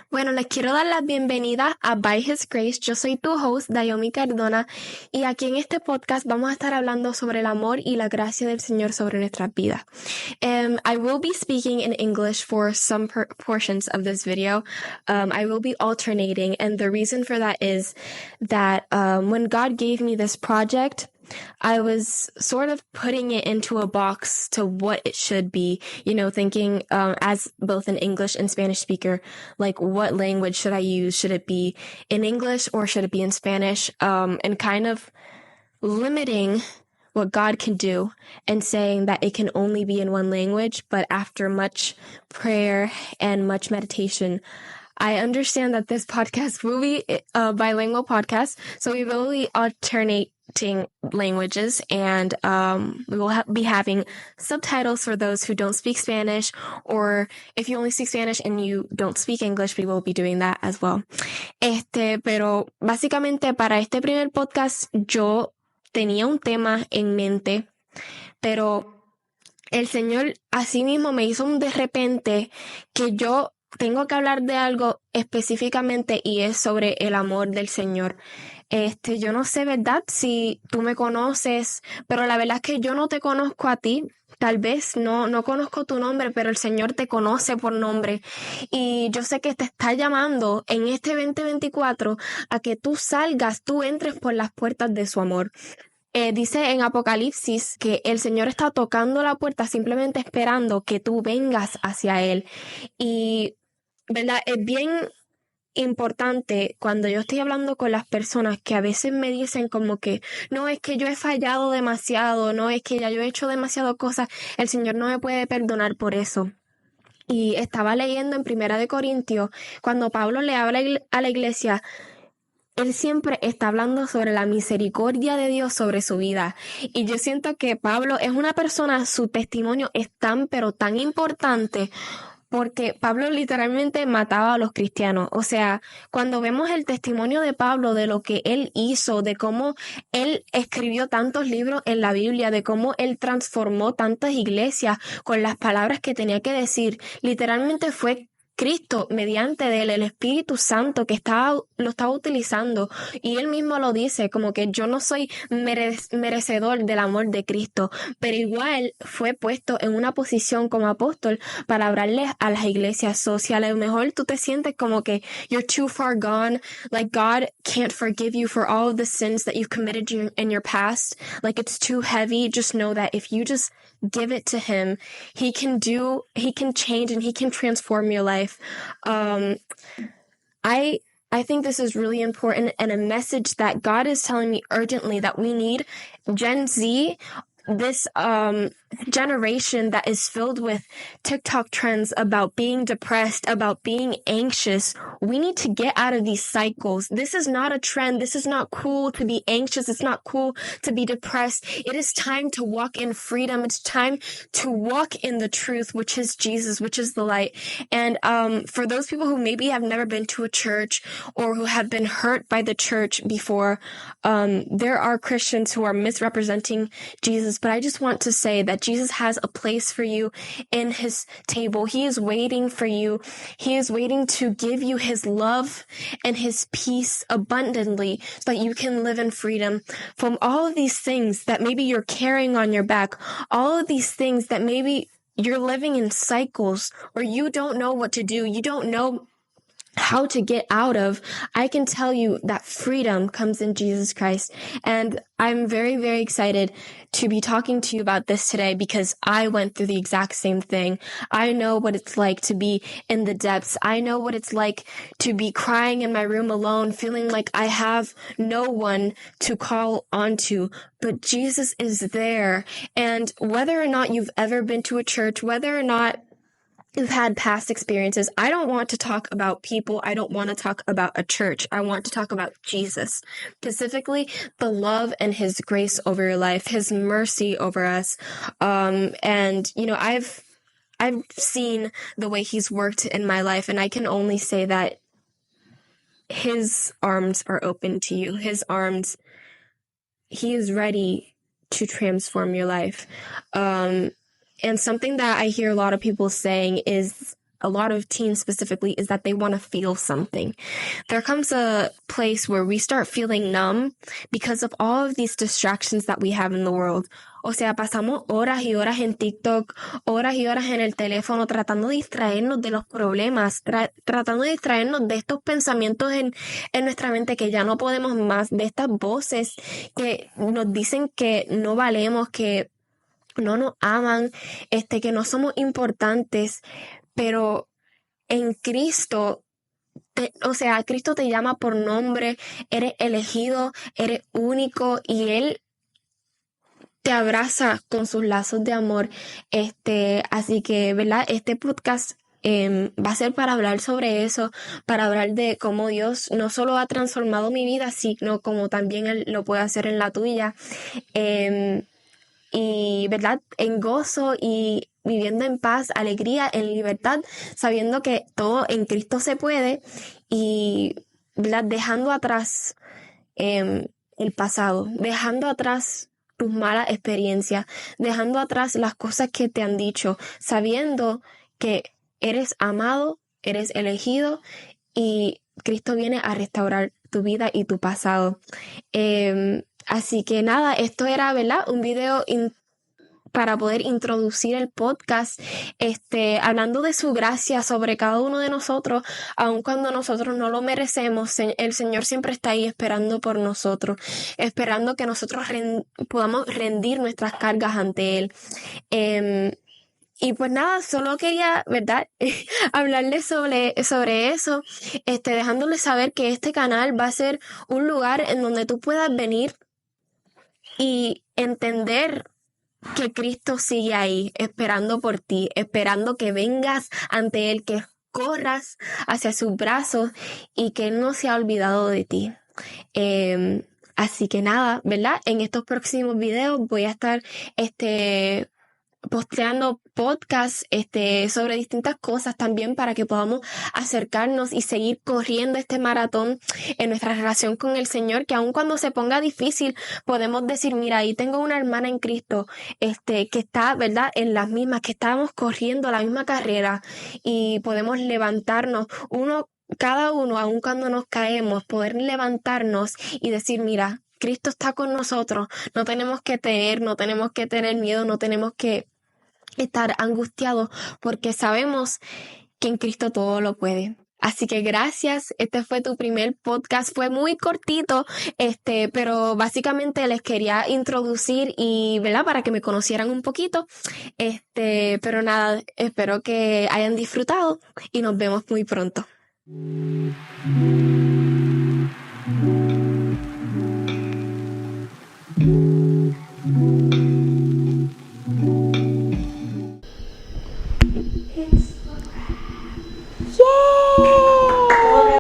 Bueno, les quiero dar la bienvenida a By His Grace. Yo soy tu host, Dayomi Cardona, y aquí en este podcast vamos a estar hablando sobre el amor y la gracia del Señor sobre nuestras vidas. I will be speaking in English for some portions of this video. I will be alternating, and the reason for that is that when God gave me this project, I was sort of putting it into a box to what it should be, thinking as both an English and Spanish speaker, like what language should I use? Should it be in English or should it be in Spanish? And kind of limiting what God can do and saying that it can only be in one language. But after much prayer and much meditation, I understand that this podcast will be a bilingual podcast, so we will be alternating languages, and we will be having subtitles for those who don't speak Spanish, or if you only speak Spanish and you don't speak English, we will be doing that as well. Pero básicamente para este primer podcast yo tenía un tema en mente, pero el Señor así mismo me hizo un de repente que yo tengo que hablar de algo específicamente y es sobre el amor del Señor. Yo no sé, ¿verdad? Si tú me conoces, pero la verdad es que yo no te conozco a ti. Tal vez no conozco tu nombre, pero el Señor te conoce por nombre. Y yo sé que te está llamando en este 2024 a que tú salgas, tú entres por las puertas de su amor. Dice en Apocalipsis que el Señor está tocando la puerta simplemente esperando que tú vengas hacia Él. Y, ¿verdad? Es bien importante cuando yo estoy hablando con las personas que a veces me dicen como que no, es que yo he fallado demasiado, no, es que ya yo he hecho demasiado cosas, el Señor no me puede perdonar por eso. Y estaba leyendo en Primera de Corintios, cuando Pablo le habla a la iglesia, él siempre está hablando sobre la misericordia de Dios sobre su vida. Y yo siento que Pablo es una persona, su testimonio es tan, pero tan importante, porque Pablo literalmente mataba a los cristianos. O sea, cuando vemos el testimonio de Pablo, de lo que él hizo, de cómo él escribió tantos libros en la Biblia, de cómo él transformó tantas iglesias con las palabras que tenía que decir, literalmente fue Cristo, mediante de él, el Espíritu Santo que lo estaba utilizando, y él mismo lo dice, como que yo no soy merecedor del amor de Cristo, pero igual fue puesto en una posición como apóstol para hablarles a las iglesias. Si a lo mejor tú te sientes como que you're too far gone, like God can't forgive you for all of the sins that you've committed in your past, like it's too heavy, just know that if you just give it to him, he can change and he can transform your life. I think this is really important and a message that God is telling me urgently that we need. Gen Z, this generation that is filled with TikTok trends about being depressed, about being anxious. We need to get out of these cycles. This is not a trend. This is not cool to be anxious. It's not cool to be depressed. It is time to walk in freedom. It's time to walk in the truth, which is Jesus, which is the light. And for those people who maybe have never been to a church or who have been hurt by the church before, there are Christians who are misrepresenting Jesus, but I just want to say that Jesus has a place for you in his table. He is waiting for you. He is waiting to give you his love and his peace abundantly so that you can live in freedom from all of these things that maybe you're carrying on your back, all of these things that maybe you're living in cycles or you don't know what to do. You don't know how to get out of. I can tell you that freedom comes in Jesus Christ. And I'm very, very excited to be talking to you about this today because I went through the exact same thing. I know what it's like to be in the depths. I know what it's like to be crying in my room alone, feeling like I have no one to call onto, but Jesus is there. And whether or not you've ever been to a church, whether or not you've had past experiences, I don't want to talk about people. I don't want to talk about a church. I want to talk about Jesus, specifically the love and his grace over your life, his mercy over us. And you know, I've seen the way he's worked in my life, and I can only say that his arms are open to you. He is ready to transform your life. And something that I hear a lot of people saying is, a lot of teens specifically, is that they want to feel something. There comes a place where we start feeling numb because of all of these distractions that we have in the world. O sea, pasamos horas y horas en TikTok, horas y horas en el teléfono tratando de distraernos de los problemas, tratando de distraernos de estos pensamientos en nuestra mente que ya no podemos más, de estas voces que nos dicen que no valemos, que no nos aman, que no somos importantes. Pero en Cristo, Cristo te llama por nombre, eres elegido, eres único y Él te abraza con sus lazos de amor. Así que, ¿verdad? Este podcast va a ser para hablar sobre eso, para hablar de cómo Dios no solo ha transformado mi vida, sino como también Él lo puede hacer en la tuya. Y, ¿verdad? En gozo y viviendo en paz, alegría, en libertad, sabiendo que todo en Cristo se puede y, ¿verdad? Dejando atrás el pasado, dejando atrás tus malas experiencias, dejando atrás las cosas que te han dicho, sabiendo que eres amado, eres elegido y Cristo viene a restaurar tu vida y tu pasado. Así que nada, esto era, ¿verdad? Un video para poder introducir el podcast, hablando de su gracia sobre cada uno de nosotros, aun cuando nosotros no lo merecemos. El Señor siempre está ahí esperando por nosotros, esperando que nosotros podamos rendir nuestras cargas ante Él. Y pues nada, solo quería, ¿verdad? hablarles sobre eso, dejándoles saber que este canal va a ser un lugar en donde tú puedas venir y entender que Cristo sigue ahí, esperando por ti, esperando que vengas ante Él, que corras hacia sus brazos y que Él no se ha olvidado de ti. Así que nada, ¿verdad? En estos próximos videos voy a estar, posteando podcasts sobre distintas cosas también para que podamos acercarnos y seguir corriendo este maratón en nuestra relación con el Señor, que aun cuando se ponga difícil podemos decir, mira, ahí tengo una hermana en Cristo que está, ¿verdad?, en las mismas, que estábamos corriendo la misma carrera y podemos levantarnos cada uno, aun cuando nos caemos, poder levantarnos y decir, mira, Cristo está con nosotros, no tenemos que tener miedo, no tenemos que estar angustiados porque sabemos que en Cristo todo lo puede. Así que gracias, este fue tu primer podcast, fue muy cortito, pero básicamente les quería introducir y, ¿verdad?, para que me conocieran un poquito, pero nada, espero que hayan disfrutado y nos vemos muy pronto.